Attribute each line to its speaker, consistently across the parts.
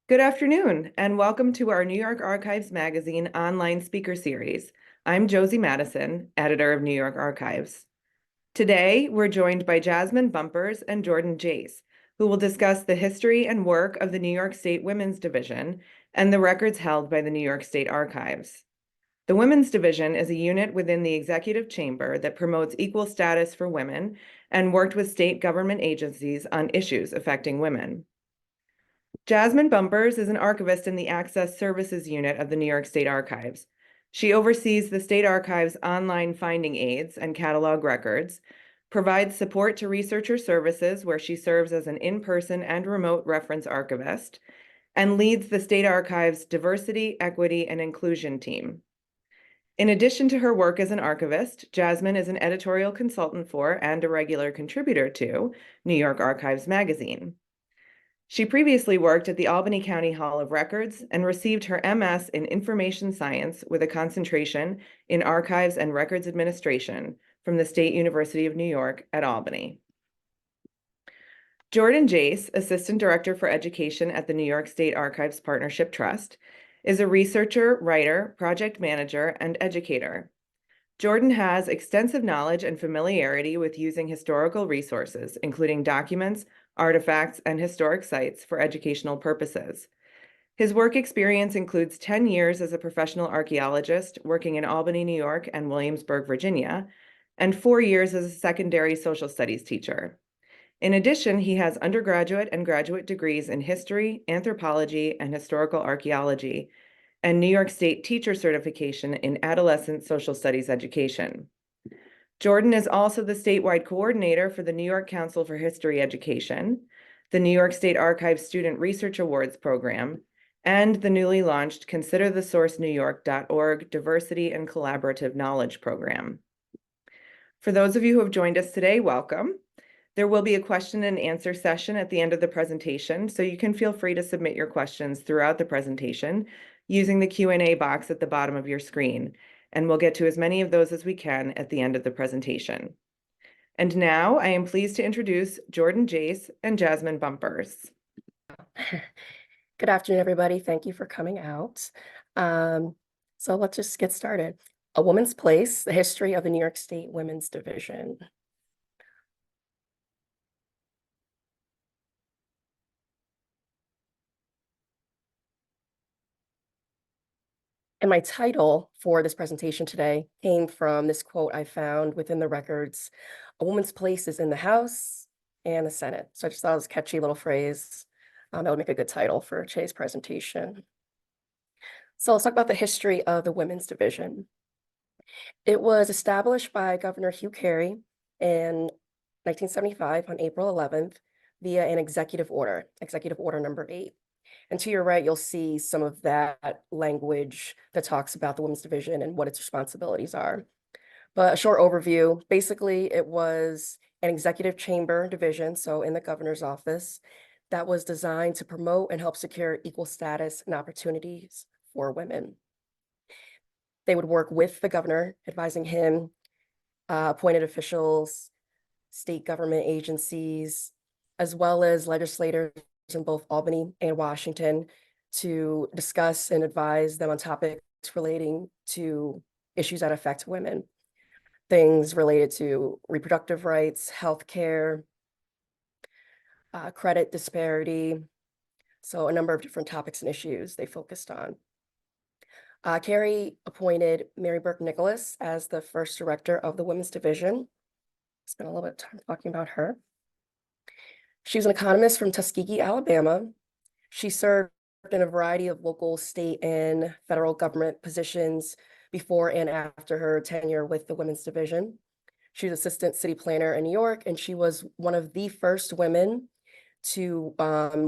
Speaker 1: Good afternoon, and welcome to our New York Archives Magazine online speaker series. I'm Josie Madison, editor of New York Archives. Today, we're joined by Jasmine Bumpers and Jordan Jace, who will discuss the history and work of the New York State Women's Division and the records held by the New York State Archives. The Women's Division is a unit within the executive chamber that promotes equal status for women and worked with state government agencies on issues affecting women. Jasmine Bumpers is an archivist in the Access Services Unit of the New York State Archives. She oversees the State Archives' online finding aids and catalog records, provides support to researcher services where she serves as an in-person and remote reference archivist, and leads the State Archives' Diversity, Equity, and Inclusion team. In addition to her work as an archivist, Jasmine is an editorial consultant for and a regular contributor to New York Archives Magazine. She previously worked at the Albany County Hall of Records and received her MS in Information Science with a concentration in Archives and Records Administration from the State University of New York at Albany. Jordan Jace, Assistant Director for Education at the New York State Archives Partnership Trust, is a researcher, writer, project manager, and educator. Jordan has extensive knowledge and familiarity with using historical resources, including documents, artifacts, and historic sites for educational purposes. His work experience includes 10 years as a professional archaeologist working in Albany, New York, and Williamsburg, Virginia, and 4 years as a secondary social studies teacher. In addition, he has undergraduate and graduate degrees in history, anthropology, and historical archaeology, and New York State teacher certification in adolescent social studies education. Jordan is also the statewide coordinator for the New York Council for History Education, the New York State Archives Student Research Awards Program, and the newly launched ConsiderTheSourceNewYork.org Diversity and Collaborative Knowledge Program. For those of you who have joined us today, welcome. There will be a question and answer session at the end of the presentation, so you can feel free to submit your questions throughout the presentation using the Q&A box at the bottom of your screen, and we'll get to as many of those as we can at the end of the presentation. And now I am pleased to introduce Jordan Jace and Jasmine Bumpers.
Speaker 2: Good afternoon, everybody. Thank you for coming out. So let's just get started. A Woman's Place, the history of the New York State Women's Division. And my title for this presentation today came from this quote I found within the records: "A woman's place is in the House and the Senate." So I just thought it was a catchy little phrase. That would make a good title for today's presentation. So let's talk about the history of the Women's Division. It was established by Governor Hugh Carey in 1975 on April 11th via an executive order number 8. And to your right, you'll see some of that language that talks about the Women's Division and what its responsibilities are. But a short overview, basically it was an executive chamber division, so in the governor's office, that was designed to promote and help secure equal status and opportunities for women. They would work with the governor, advising him, appointed officials, state government agencies, as well as legislators in both Albany and Washington to discuss and advise them on topics relating to issues that affect women. Things related to reproductive rights, healthcare, credit disparity. So a number of different topics and issues they focused on. Carey appointed Mary Burke Nicholas as the first director of the Women's Division. Spent a little bit of time talking about her. She was an economist from Tuskegee, Alabama. She served in a variety of local, state, and federal government positions before and after her tenure with the Women's Division. She was assistant city planner in New York, and she was one of the first women to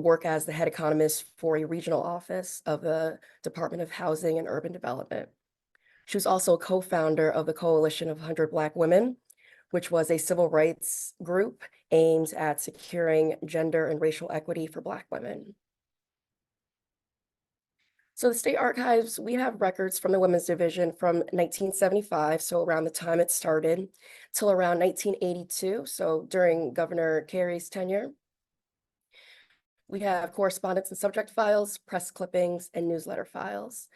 Speaker 2: work as the head economist for a regional office of the Department of Housing and Urban Development. She was also a co-founder of the Coalition of 100 Black Women, which was a civil rights group aimed at securing gender and racial equity for Black women. So the State Archives, we have records from the Women's Division from 1975, so around the time it started, till around 1982, so during Governor Carey's tenure. We have correspondence and subject files, press clippings, and newsletter files.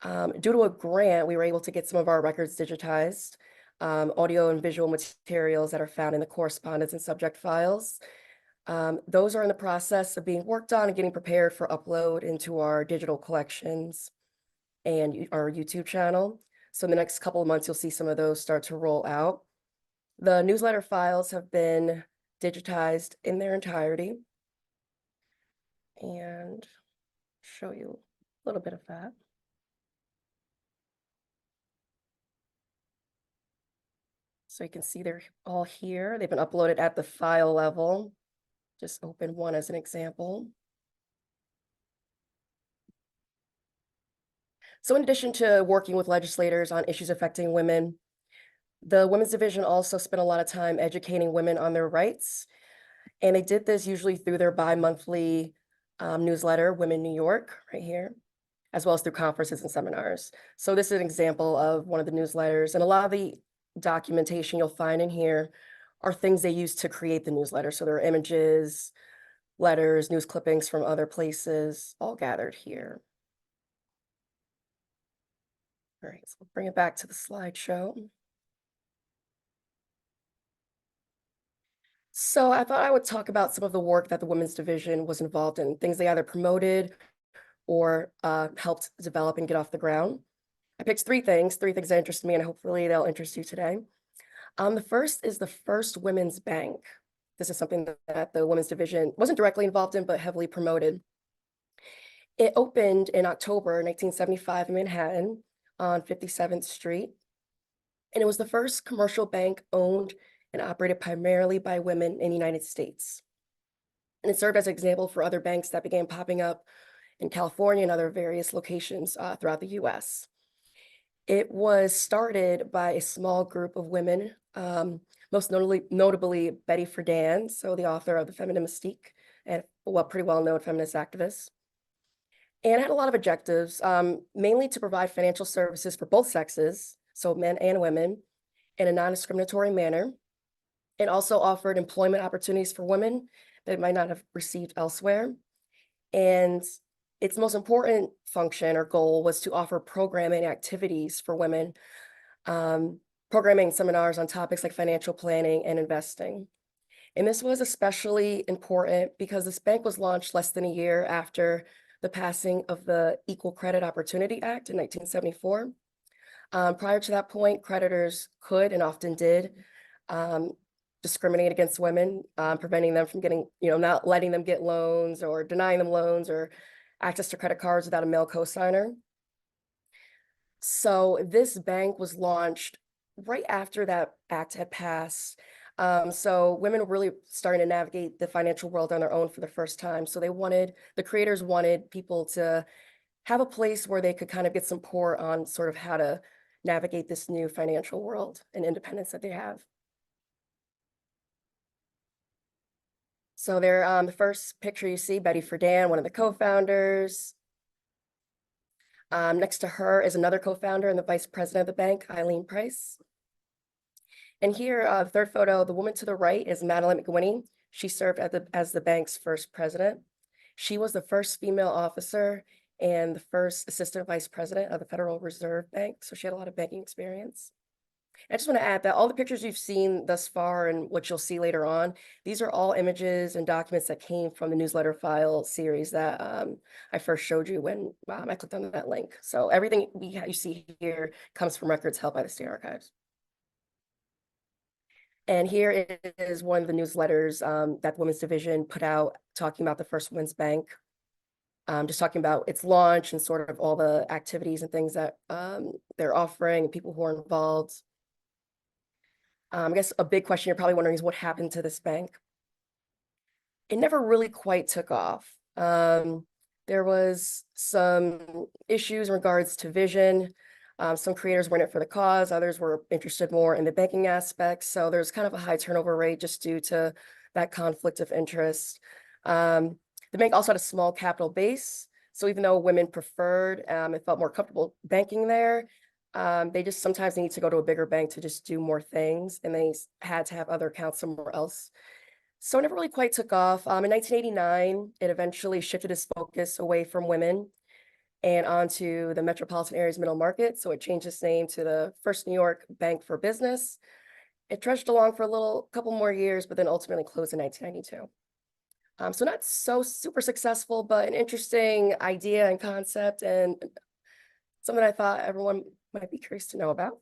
Speaker 2: Due to a grant, we were able to get some of our records digitized, audio and visual materials that are found in the correspondence and subject files. Those are in the process of being worked on and getting prepared for upload into our digital collections and our YouTube channel. So in the next couple of months, you'll see some of those start to roll out. The newsletter files have been digitized in their entirety. And show you a little bit of that. So you can see they're all here. They've been uploaded at the file level. Just open one as an example. So in addition to working with legislators on issues affecting women, the Women's Division also spent a lot of time educating women on their rights. And they did this usually through their bi-monthly newsletter, Women New York, right here, as well as through conferences and seminars. So this is an example of one of the newsletters. And a lot of the documentation you'll find in here are things they use to create the newsletter. So there are images, letters, news clippings from other places, all gathered here. All right, so we'll bring it back to the slideshow. So I thought I would talk about some of the work that the Women's Division was involved in, things they either promoted or helped develop and get off the ground. I picked three things that interest me, and hopefully they'll interest you today. The first is the first women's bank. This is something that the Women's Division wasn't directly involved in, but heavily promoted. It opened in October 1975 in Manhattan on 57th Street. And it was the first commercial bank owned and operated primarily by women in the United States. And it served as an example for other banks that began popping up in California and other various locations throughout the US. It was started by a small group of women, most notably Betty Friedan, so the author of The Feminine Mystique, and pretty well-known feminist activist. And it had a lot of objectives, mainly to provide financial services for both sexes, so men and women, in a non-discriminatory manner. It also offered employment opportunities for women that might not have received elsewhere. And its most important function or goal was to offer programming activities for women, programming seminars on topics like financial planning and investing. And this was especially important because this bank was launched less than a year after the passing of the Equal Credit Opportunity Act in 1974. Prior to that point, creditors could and often did discriminate against women, preventing them from getting, not letting them get loans or denying them loans or access to credit cards without a male cosigner. So this bank was launched right after that act had passed. So women were really starting to navigate the financial world on their own for the first time. So the creators wanted people to have a place where they could kind of get support on sort of how to navigate this new financial world and independence that they have. So there, the first picture you see, Betty Friedan, one of the co-founders. Next to her is another co-founder and the vice president of the bank, Eileen Price. And here, the third photo, the woman to the right is Madeline McGuinty. She served as the bank's first president. She was the first female officer and the first assistant vice president of the Federal Reserve Bank. So she had a lot of banking experience. I just want to add that all the pictures you've seen thus far and what you'll see later on, these are all images and documents that came from the newsletter file series that I first showed you when I clicked on that link. So everything you see here comes from records held by the State Archives. And here is one of the newsletters that the Women's Division put out talking about the first women's bank. Just talking about its launch and sort of all the activities and things that they're offering and people who are involved. I guess a big question you're probably wondering is what happened to this bank? It never really quite took off. There was some issues in regards to vision. Some creators were in it for the cause, others were interested more in the banking aspects. So there's kind of a high turnover rate just due to that conflict of interest. The bank also had a small capital base. So even though women preferred and felt more comfortable banking there, they just sometimes need to go to a bigger bank to just do more things, and they had to have other accounts somewhere else. So it never really quite took off. In 1989, it eventually shifted its focus away from women and onto the metropolitan area's middle market. So it changed its name to the First New York Bank for Business. It trudged along for a couple more years, but then ultimately closed in 1992. So not so super successful, but an interesting idea and concept, and something I thought everyone might be curious to know about.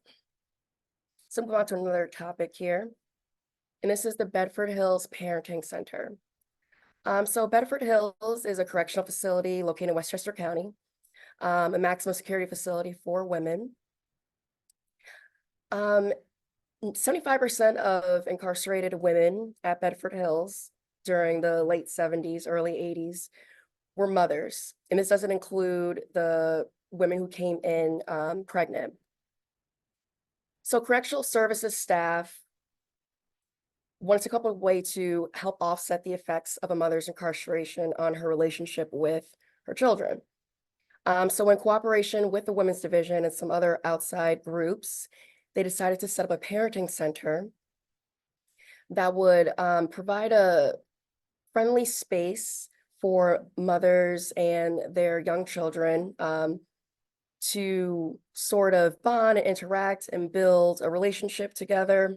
Speaker 2: So moving on to another topic here, and this is the Bedford Hills Parenting Center. So Bedford Hills is a correctional facility located in Westchester County, a maximum security facility for women. 75% of incarcerated women at Bedford Hills during the late 70s, early 80s were mothers. And this doesn't include the women who came in pregnant. So correctional services staff wanted to come up with a way to help offset the effects of a mother's incarceration on her relationship with her children. So in cooperation with the Women's Division and some other outside groups, they decided to set up a parenting center that would provide a friendly space for mothers and their young children to sort of bond and interact and build a relationship together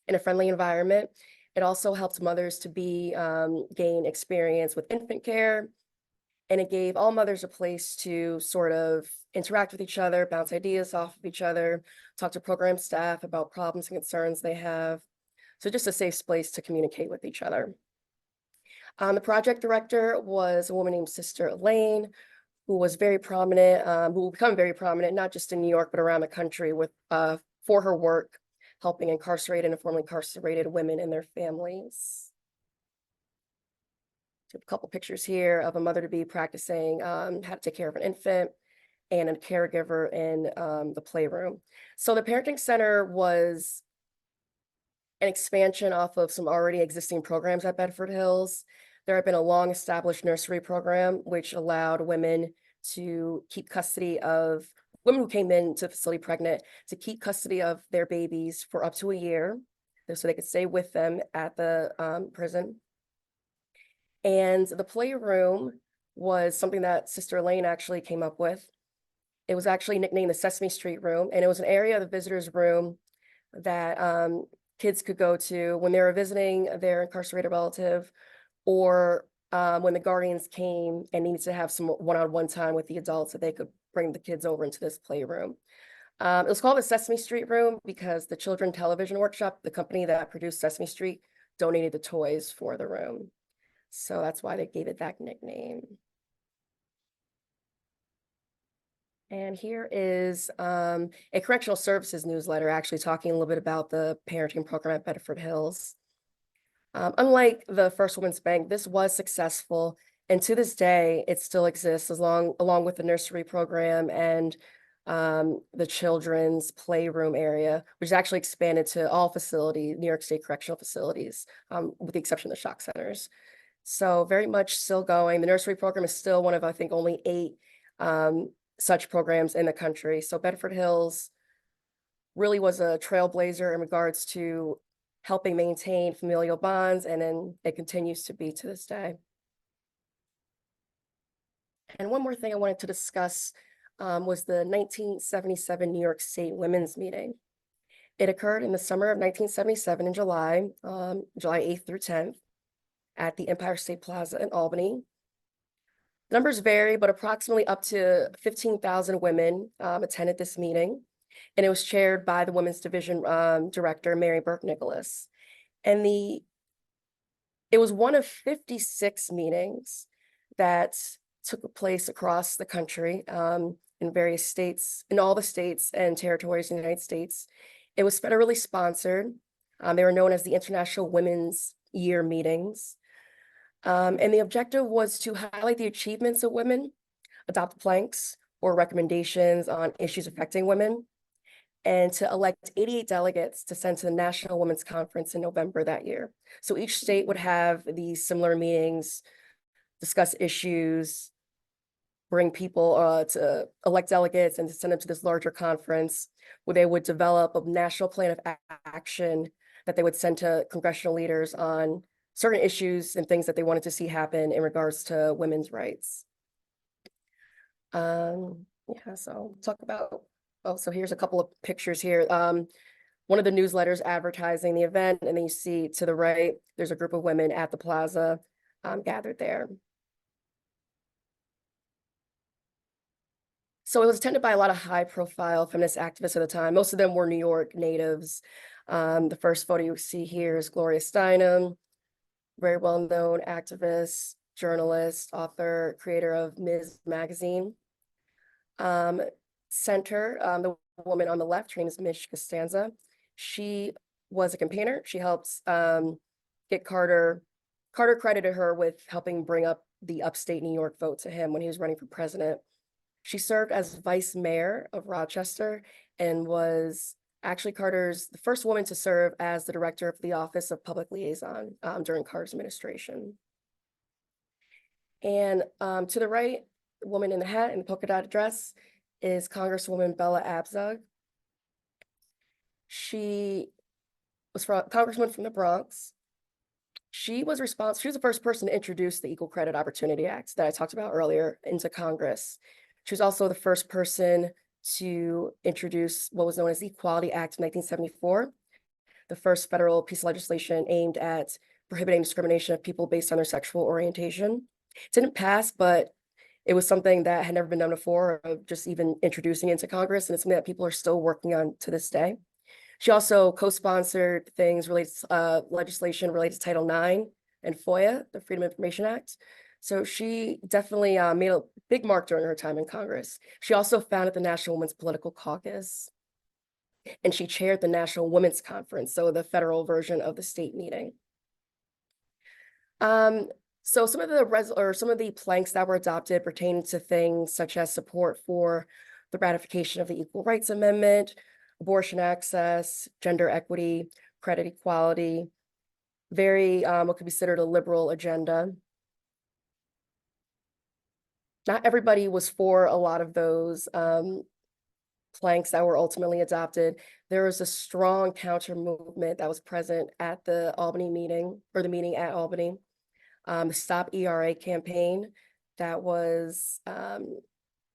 Speaker 2: in a friendly environment. It also helped mothers to gain experience with infant care, and it gave all mothers a place to sort of interact with each other, bounce ideas off of each other, talk to program staff about problems and concerns they have. So just a safe place to communicate with each other. The project director was a woman named Sister Elaine, who was very prominent, who will become very prominent, not just in New York, but around the country for her work, helping incarcerated and formerly incarcerated women and their families. A couple pictures here of a mother-to-be practicing how to take care of an infant and a caregiver in the playroom. So the parenting center was an expansion off of some already existing programs at Bedford Hills. There had been a long-established nursery program, which allowed women to keep custody of women who came into the facility pregnant, to keep custody of their babies for up to a year, so they could stay with them at the prison. And the playroom was something that Sister Elaine actually came up with. It was actually nicknamed the Sesame Street Room, and it was an area of the visitor's room that kids could go to when they were visiting their incarcerated relative, or when the guardians came and needed to have some one-on-one time with the adults, that they could bring the kids over into this playroom. It was called the Sesame Street Room because the Children's Television Workshop, the company that produced Sesame Street, donated the toys for the room. So that's why they gave it that nickname. And here is a correctional services newsletter actually talking a little bit about the parenting program at Bedford Hills. Unlike the First Women's Bank, this was successful, and to this day, it still exists along with the nursery program and the children's playroom area, which is actually expanded to all New York State correctional facilities, with the exception of the shock centers. So very much still going. The nursery program is still one of, I think, only 8 such programs in the country. So Bedford Hills really was a trailblazer in regards to helping maintain familial bonds, and then it continues to be to this day. And one more thing I wanted to discuss was the 1977 New York State Women's Meeting. It occurred in the summer of 1977 in July 8th through 10th at the Empire State Plaza in Albany. Numbers vary, but approximately up to 15,000 women attended this meeting, and it was chaired by the Women's Division Director, Mary Burke Nicholas. And it was one of 56 meetings that took place across the country in various states, in all the states and territories in the United States. It was federally sponsored. They were known as the International Women's Year Meetings. And the objective was to highlight the achievements of women, adopt planks or recommendations on issues affecting women, and to elect 88 delegates to send to the National Women's Conference in November that year. So each state would have these similar meetings, discuss issues, bring people to elect delegates and to send them to this larger conference where they would develop a national plan of action that they would send to congressional leaders on certain issues and things that they wanted to see happen in regards to women's rights. Yeah, so talk about, oh, so here's a couple of pictures here. One of the newsletters advertising the event, and then you see to the right, there's a group of women at the plaza gathered there. So it was attended by a lot of high-profile feminist activists at the time. Most of them were New York natives. The first photo you see here is Gloria Steinem, very well-known activist, journalist, author, creator of Ms. Magazine. Center, the woman on the left, her name is Mish Costanza. She was a campaigner. She helped get Carter credited her with helping bring up the upstate New York vote to him when he was running for president. She served as vice mayor of Rochester and was actually the first woman to serve as the director of the Office of Public Liaison during Carter's administration. And to the right, the woman in the hat and the polka dot dress is Congresswoman Bella Abzug. She was Congresswoman from the Bronx. She was the first person to introduce the Equal Credit Opportunity Act that I talked about earlier into Congress. She was also the first person to introduce what was known as the Equality Act of 1974, the first federal piece of legislation aimed at prohibiting discrimination of people based on their sexual orientation. It didn't pass, but it was something that had never been done before, of just even introducing into Congress, and it's something that people are still working on to this day. She also co-sponsored things related to legislation related to Title IX and FOIA, the Freedom of Information Act. So she definitely made a big mark during her time in Congress. She also founded the National Women's Political Caucus, and she chaired the National Women's Conference, so the federal version of the state meeting. So some of the planks that were adopted pertain to things such as support for the ratification of the Equal Rights Amendment, abortion access, gender equity, credit equality, very what could be considered a liberal agenda. Not everybody was for a lot of those planks that were ultimately adopted. There was a strong counter movement that was present at the Albany meeting, or the meeting at Albany. The Stop ERA campaign that was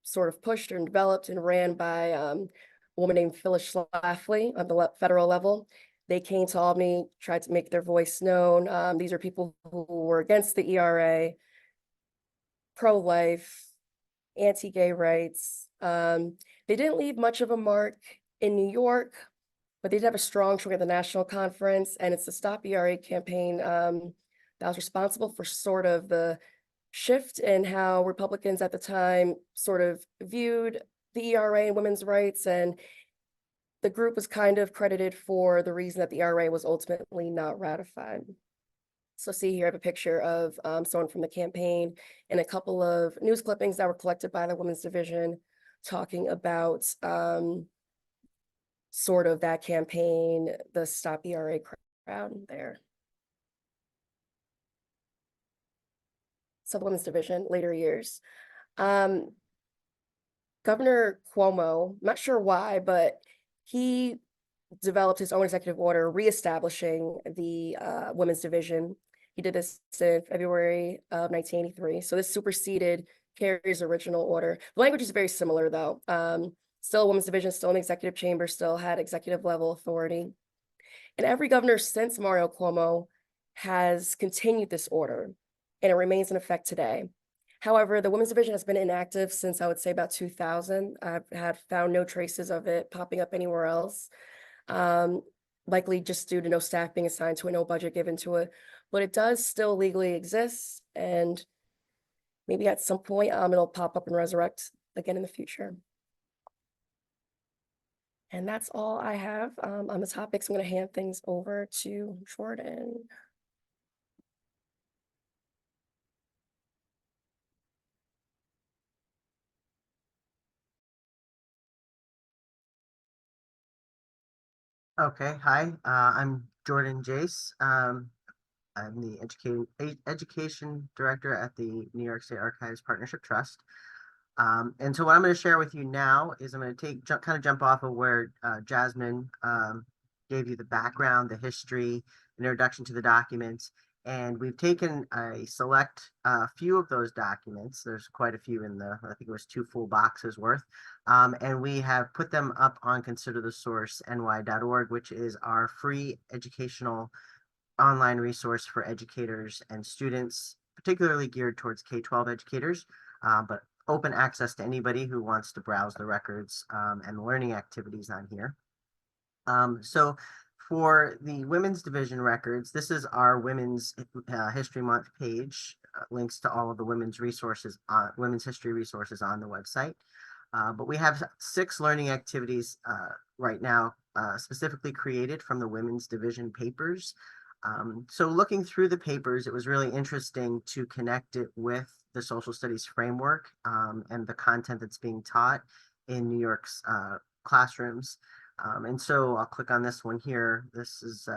Speaker 2: sort of pushed and developed and ran by a woman named Phyllis Schlafly on the federal level. They came to Albany, tried to make their voice known. These are people who were against the ERA, pro-life, anti-gay rights. They didn't leave much of a mark in New York, but they did have a strong showing at the national conference, and it's the Stop ERA campaign that was responsible for sort of the shift in how Republicans at the time sort of viewed the ERA and women's rights, and the group was kind of credited for the reason that the ERA was ultimately not ratified. So see here, I have a picture of someone from the campaign and a couple of news clippings that were collected by the Women's Division talking about sort of that campaign, the Stop ERA crowd there. So the Women's Division, later years. Governor Cuomo, I'm not sure why, but he developed his own executive order reestablishing the Women's Division. He did this in February of 1983. So this superseded Kerry's original order. The language is very similar, though. Still a Women's Division, still in the executive chamber, still had executive level authority. And every governor since Mario Cuomo has continued this order, and it remains in effect today. However, the Women's Division has been inactive since, I would say, about 2000. I've had found no traces of it popping up anywhere else, likely just due to no staff being assigned to it, no budget given to it. But it does still legally exist, and maybe at some point it'll pop up and resurrect again in the future. And that's all I have on the topics. I'm going to hand things over to Jordan.
Speaker 3: Okay, hi, I'm Jordan Jace. I'm the education director at the New York State Archives Partnership Trust. And so what I'm going to share with you now is I'm going to kind of jump off of where Jasmine gave you the background, the history, introduction to the documents, And we've taken a select few of those documents. There's quite a few in the, I think it was 2 full boxes worth. And we have put them up on considerthesource.ny.org, which is our free educational online resource for educators and students, particularly geared towards K-12 educators, but open access to anybody who wants to browse the records and learning activities on here. So for the Women's Division records, this is our Women's History Month page. Links to all of the women's resources, women's history resources on the website. But we have 6 learning activities right now, specifically created from the Women's Division papers. So looking through the papers, it was really interesting to connect it with the social studies framework and the content that's being taught in New York's classrooms. And so I'll click on this one here. This is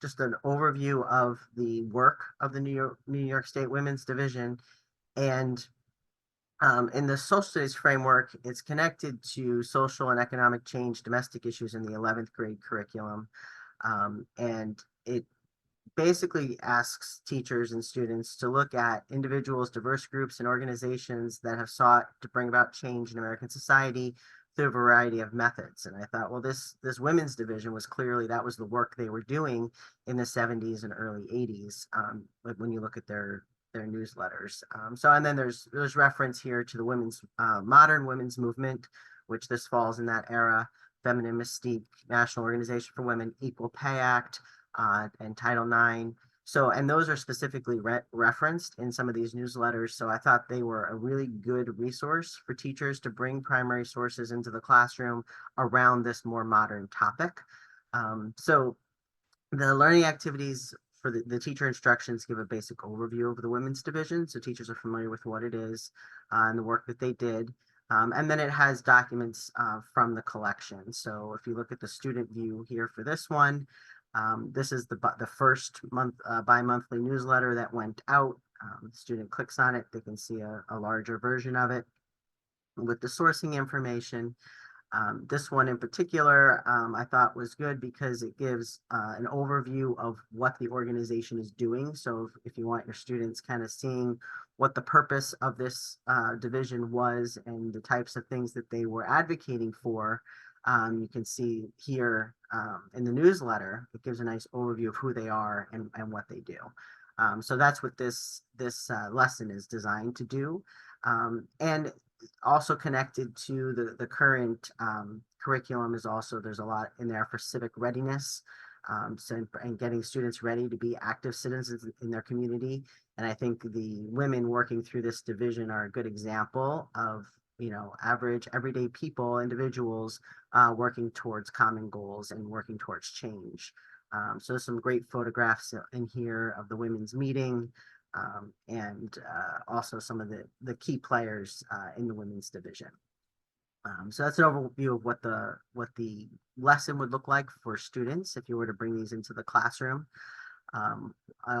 Speaker 3: just an overview of the work of the New York State Women's Division. And in the social studies framework, it's connected to social and economic change, domestic issues in the 11th grade curriculum. And it basically asks teachers and students to look at individuals, diverse groups, and organizations that have sought to bring about change in American society through a variety of methods. And I thought, well, this women's division was clearly, that was the work they were doing in the 70s and early 80s, like when you look at their newsletters. So, and then there's reference here to the women's modern women's movement, which this falls in that era: Feminine Mystique, National Organization for Women, Equal Pay Act, and Title IX. So, and those are specifically referenced in some of these newsletters. So I thought they were a really good resource for teachers to bring primary sources into the classroom around this more modern topic. So the learning activities for the teacher instructions give a basic overview of the women's division, so teachers are familiar with what it is and the work that they did. And then it has documents from the collection. So if you look at the student view here for this one, this is the first month bi-monthly newsletter that went out. The student clicks on it, they can see a larger version of it with the sourcing information. This one in particular, I thought was good because it gives an overview of what the organization is doing. So if you want your students kind of seeing what the purpose of this division was and the types of things that they were advocating for, you can see here in the newsletter, it gives a nice overview of who they are and what they do. So that's what this lesson is designed to do. And also connected to the current curriculum is also, there's a lot in there for civic readiness, and getting students ready to be active citizens in their community. And I think the women working through this division are a good example of, you know, average everyday people, individuals working towards common goals and working towards change. So there's some great photographs in here of the women's meeting. And also some of the key players in the women's division. So that's an overview of what the lesson would look like for students if you were to bring these into the classroom. We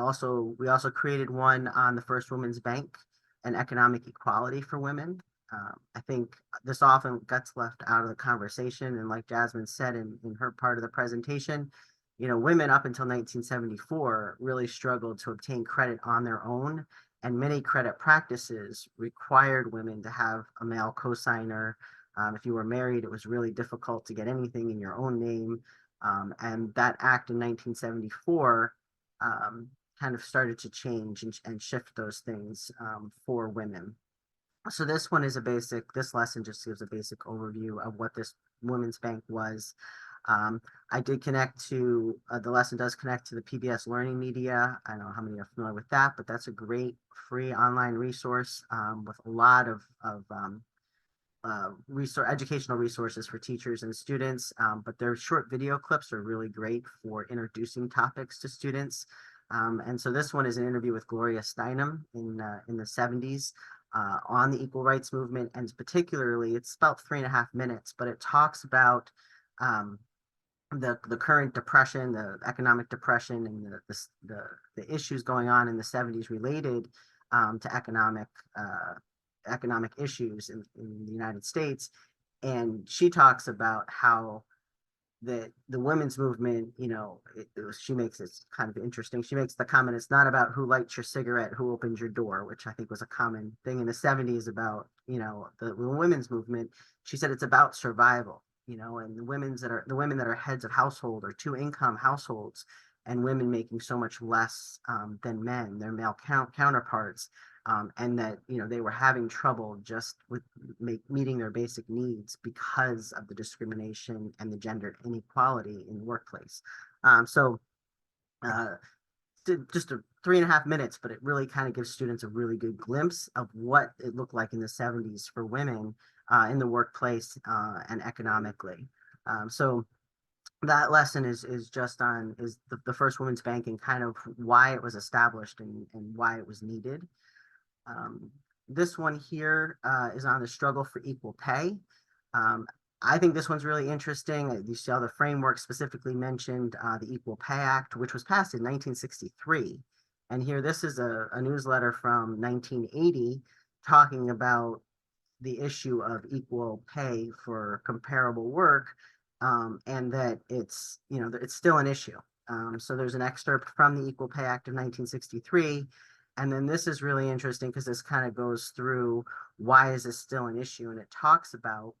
Speaker 3: also created one on the First Women's Bank and economic equality for women. I think this often gets left out of the conversation, and like Jasmine said in her part of the presentation, you know, women up until 1974 really struggled to obtain credit on their own, and many credit practices required women to have a male cosigner. If you were married, it was really difficult to get anything in your own name. And that act in 1974 kind of started to change and shift those things for women. So this one is this lesson just gives a basic overview of what this Women's Bank was. I did connect to, the lesson does connect to the PBS Learning Media. I don't know how many are familiar with that, but that's a great free online resource with a lot of educational resources for teachers and students. But their short video clips are really great for introducing topics to students. And so this one is an interview with Gloria Steinem in the 70s. On the equal rights movement, and particularly, it's about 3.5 minutes, but it talks about the current depression, the economic depression, and the issues going on in the 70s related to economic issues in the United States. And she talks about how that the women's movement, she makes it kind of interesting. She makes the comment, it's not about who lights your cigarette, who opens your door, which I think was a common thing in the 70s about, the women's movement. She said it's about survival, and the women that are heads of household or two income households, and women making so much less than men, their male counterparts, and that they were having trouble just with meeting their basic needs because of the discrimination and the gender inequality in the workplace. So just 3.5 minutes, but it really kind of gives students a really good glimpse of what it looked like in the 70s for women in the workplace and economically. So that lesson is just on the first women's bank and kind of why it was established and why it was needed. This one here is on the struggle for equal pay. I think this one's really interesting. You see all the framework specifically mentioned the Equal Pay Act, which was passed in 1963. And here, this is a newsletter from 1980 talking about the issue of equal pay for comparable work, and that it's still an issue. So there's an excerpt from the Equal Pay Act of 1963. And then this is really interesting because this kind of goes through why is this still an issue, and it talks about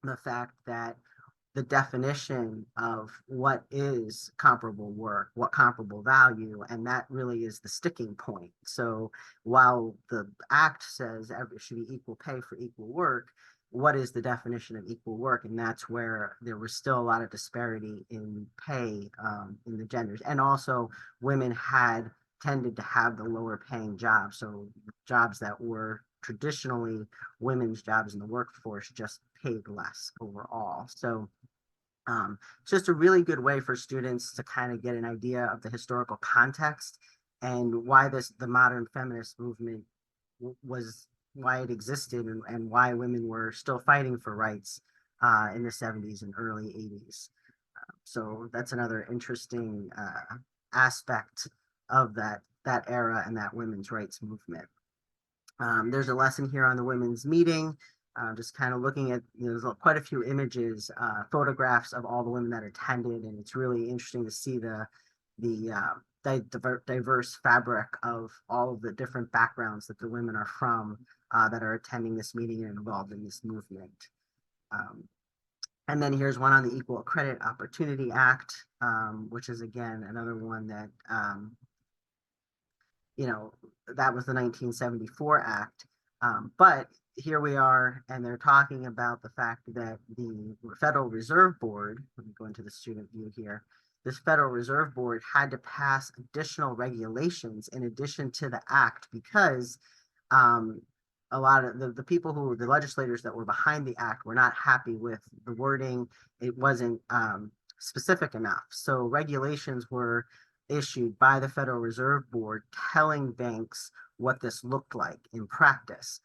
Speaker 3: the fact that the definition of what is comparable work, what comparable value, and that really is the sticking point. So while the act says it should be equal pay for equal work, what is the definition of equal work? And that's where there was still a lot of disparity in pay in the genders. And also women had tended to have the lower paying jobs. So jobs that were traditionally women's jobs in the workforce just paid less overall. So it's just a really good way for students to kind of get an idea of the historical context and why the modern feminist movement was, why it existed, and why women were still fighting for rights in the 70s and early 80s. So that's another interesting aspect of that era and that women's rights movement. There's a lesson here on the women's meeting, just kind of looking at, there's quite a few images, photographs of all the women that attended, and it's really interesting to see the diverse fabric of all of the different backgrounds that the women are from that are attending this meeting and involved in this movement. And then here's one on the Equal Credit Opportunity Act, which is again another one that that was the 1974 Act. But here we are, and they're talking about the fact that the Federal Reserve Board, let me go into the student view here, this Federal Reserve Board had to pass additional regulations in addition to the act because a lot of the people who were the legislators that were behind the act were not happy with the wording. It wasn't specific enough. So regulations were issued by the Federal Reserve Board telling banks what this looked like in practice.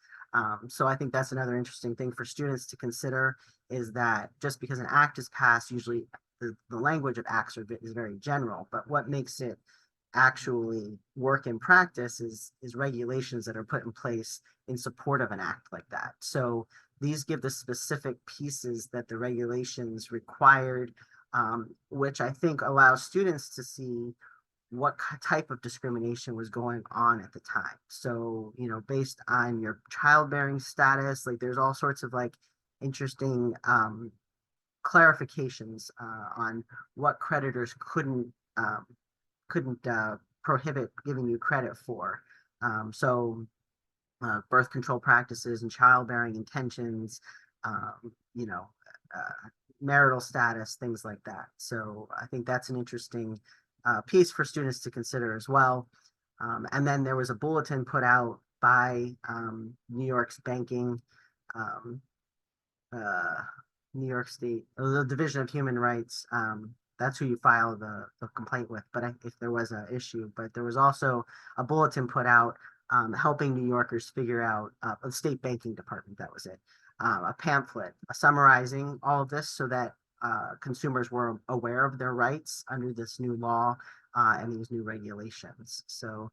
Speaker 3: So I think that's another interesting thing for students to consider, is that just because an act is passed, usually the language of acts is very general, but what makes it actually work in practice is regulations that are put in place in support of an act like that. So these give the specific pieces that the regulations required, which I think allows students to see what type of discrimination was going on at the time. So, based on your childbearing status, like there's all sorts of like interesting clarifications on what creditors couldn't prohibit giving you credit for. So birth control practices and childbearing intentions, marital status, things like that. So I think that's an interesting piece for students to consider as well. And then there was a bulletin put out by New York's banking, New York State, the Division of Human Rights. That's who you file the complaint with, but if there was an issue. But there was also a bulletin put out helping New Yorkers figure out, the state banking department, that was it, a pamphlet summarizing all of this so that consumers were aware of their rights under this new law and these new regulations. So,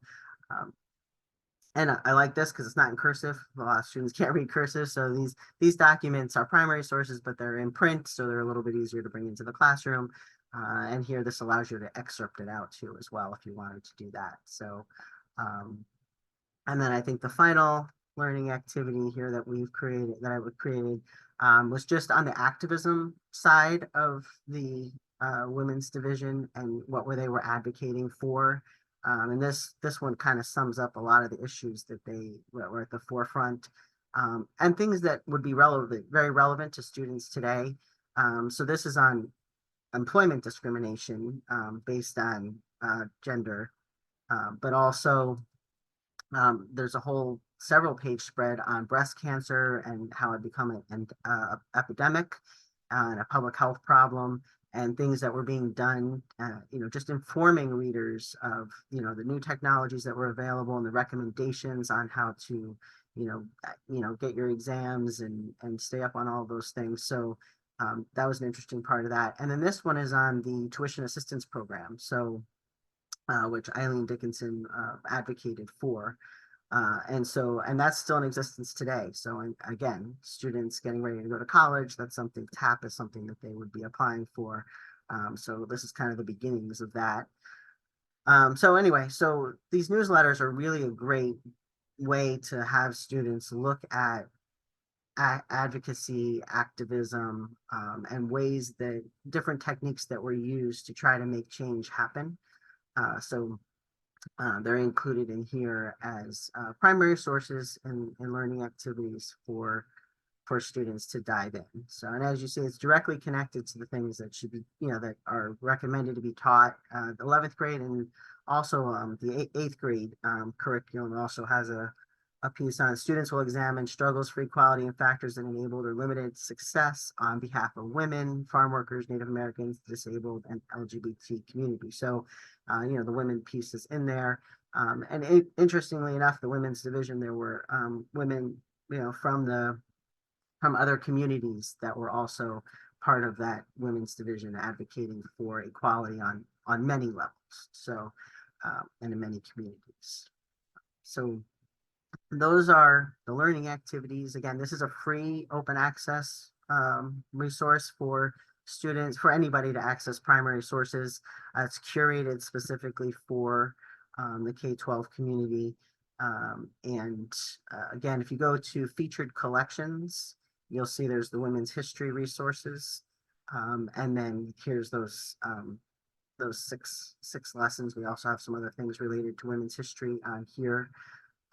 Speaker 3: and I like this because it's not in cursive. A lot of students can't read cursive, so these documents are primary sources, but they're in print, so they're a little bit easier to bring into the classroom. And here, this allows you to excerpt it out too as well if you wanted to do that. So, and then I think the final learning activity here that we've created, that I would created, was just on the activism side of the women's division and what they were advocating for. And this one kind of sums up a lot of the issues that were at the forefront, and things that would be very relevant to students today. So this is on employment discrimination based on gender, but also there's a whole several page spread on breast cancer and how it become an epidemic and a public health problem, and things that were being done, just informing readers of, the new technologies that were available and the recommendations on how to, get your exams and stay up on all those things. So that was an interesting part of that. And then this one is on the tuition assistance program. So which Eileen Dickinson advocated for. And that's still in existence today. So again, students getting ready to go to college, that's something, TAP is something that they would be applying for. So this is kind of the beginnings of that. So anyway, so these newsletters are really a great way to have students look at advocacy, activism, and ways that different techniques that were used to try to make change happen. So they're included in here as primary sources and learning activities for students to dive in. So, and as you see, it's directly connected to the things that should be, that are recommended to be taught. The 11th grade and also the 8th grade curriculum also has a piece on students will examine struggles for equality and factors that enabled or limited success on behalf of women, farm workers, Native Americans, disabled, and LGBT community. So, the women piece is in there. And interestingly enough, the women's division, there were women, from other communities that were also part of that women's division advocating for equality on many levels. So, and in many communities. So those are the learning activities. Again, this is a free open access resource for students, for anybody to access primary sources. It's curated specifically for the K-12 community. Again, if you go to featured collections, you'll see there's the women's history resources. And then here's those six lessons. We also have some other things related to women's history on here.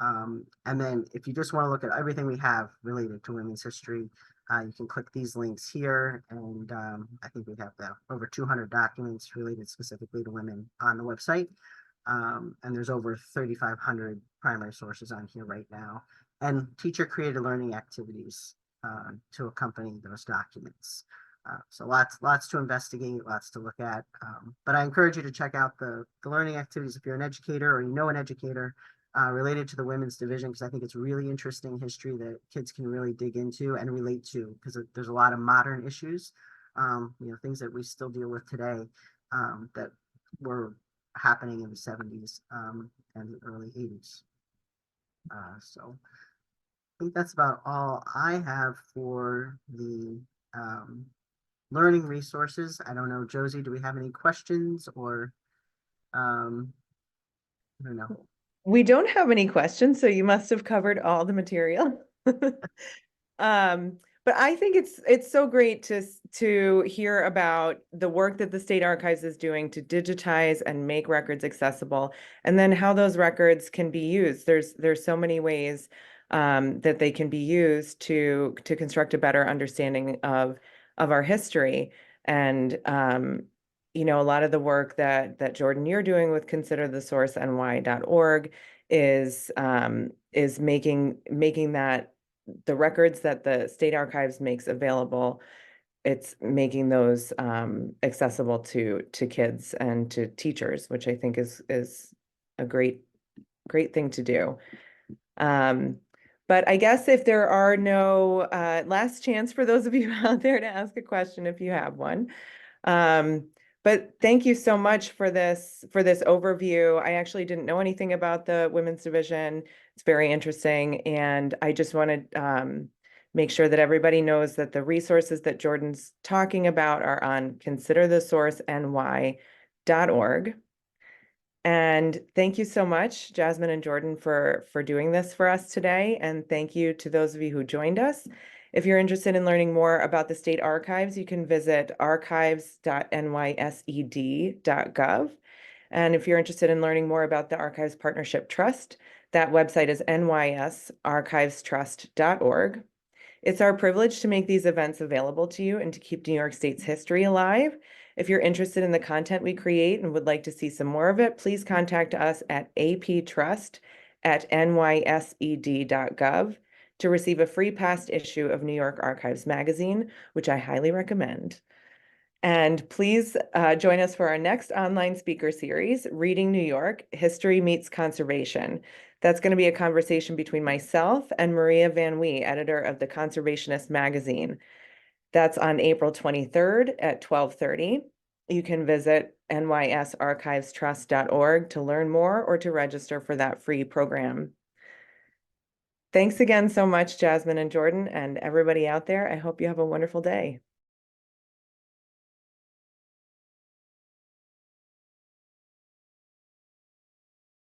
Speaker 3: And then if you just want to look at everything we have related to women's history, you can click these links here. And I think we have over 200 documents related specifically to women on the website. And there's over 3,500 primary sources on here right now, and teacher created learning activities to accompany those documents. So lots to investigate, lots to look at. But I encourage you to check out the learning activities if you're an educator or you know an educator related to the women's division, because I think it's really interesting history that kids can really dig into and relate to, because there's a lot of modern issues, things that we still deal with today that were happening in the 70s and the early 80s. So I think that's about all I have for the learning resources. I don't know, Josie, do we have any questions or I don't know.
Speaker 1: We don't have any questions, so you must have covered all the material. But I think it's so great to hear about the work that the State Archives is doing to digitize and make records accessible, and then how those records can be used. There's so many ways that they can be used to construct a better understanding of our history. And a lot of the work that Jordan, you're doing with considerthesourceny.org is making that the records that the State Archives makes available, it's making those accessible to kids and to teachers, which I think is a great thing to do. But I guess if there are no last chance for those of you out there to ask a question if you have one. But thank you so much for this overview. I actually didn't know anything about the women's division. It's very interesting, and I just want to make sure that everybody knows that the resources that Jordan's talking about are on considerthesourceny.org. And thank you so much, Jasmine and Jordan, for doing this for us today. And thank you to those of you who joined us. If you're interested in learning more about the state archives, you can visit archives.nysed.gov. And if you're interested in learning more about the Archives Partnership Trust, that website is nysarchivestrust.org. It's our privilege to make these events available to you and to keep New York State's history alive. If you're interested in the content we create and would like to see some more of it, please contact us at aptrust@nysed.gov to receive a free past issue of New York Archives magazine, which I highly recommend. And please join us for our next online speaker series, Reading New York, History Meets Conservation. That's going to be a conversation between myself and Maria Van Wee, editor of the Conservationist magazine. That's on April 23rd at 12:30. You can visit nysarchivestrust.org to learn more or to register for that free program. Thanks again so much, Jasmine and Jordan, and everybody out there. I hope you have a wonderful day.